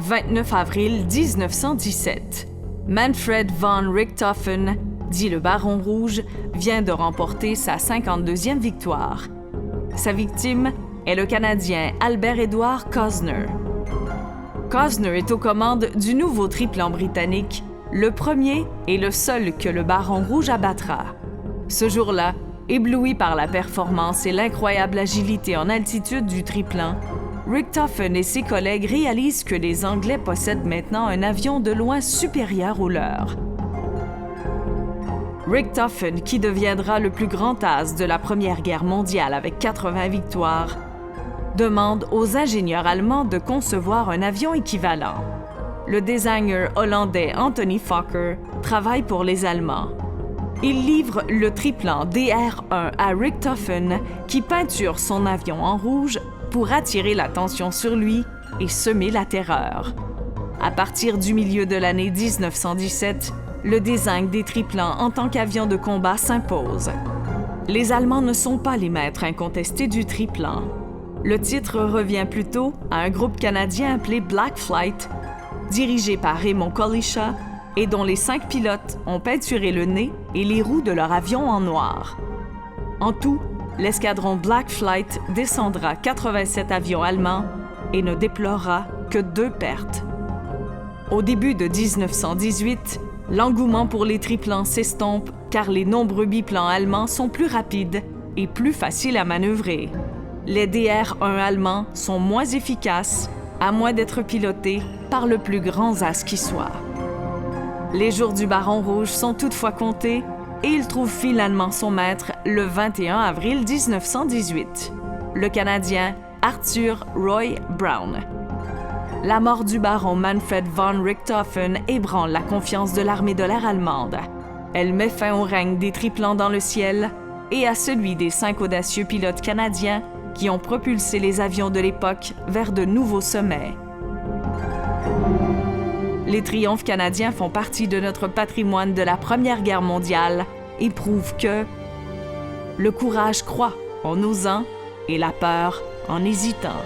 29 avril 1917. Manfred von Richthofen, dit le Baron Rouge, vient de remporter sa 52e victoire. Sa victime est le Canadien Albert-Édouard Cosner. Cosner est aux commandes du nouveau triplan britannique, le premier et le seul que le Baron Rouge abattra. Ce jour-là, ébloui par la performance et l'incroyable agilité en altitude du triplan, Richthofen et ses collègues réalisent que les Anglais possèdent maintenant un avion de loin supérieur au leur. Richthofen, qui deviendra le plus grand as de la Première Guerre mondiale avec 80 victoires, demande aux ingénieurs allemands de concevoir un avion équivalent. Le designer hollandais Anthony Fokker travaille pour les Allemands. Il livre le triplan DR-1 à Richthofen, qui peinture son avion en rouge pour attirer l'attention sur lui et semer la terreur. À partir du milieu de l'année 1917, le design des triplans en tant qu'avion de combat s'impose. Les Allemands ne sont pas les maîtres incontestés du triplan. Le titre revient plutôt à un groupe canadien appelé Black Flight, dirigé par Raymond Kolisha, et dont les 5 pilotes ont peinturé le nez et les roues de leur avion en noir. En tout, l'escadron Black Flight descendra 87 avions allemands et ne déplorera que 2 pertes. Au début de 1918, l'engouement pour les triplans s'estompe car les nombreux biplans allemands sont plus rapides et plus faciles à manœuvrer. Les DR-1 allemands sont moins efficaces, à moins d'être pilotés par le plus grand as qui soit. Les jours du Baron Rouge sont toutefois comptés et il trouve finalement son maître le 21 avril 1918, le Canadien Arthur Roy Brown. La mort du baron Manfred von Richthofen ébranle la confiance de l'armée de l'air allemande. Elle met fin au règne des triplans dans le ciel et à celui des 5 audacieux pilotes canadiens qui ont propulsé les avions de l'époque vers de nouveaux sommets. Les triomphes canadiens font partie de notre patrimoine de la Première Guerre mondiale et prouvent que le courage croît en osant et la peur en hésitant.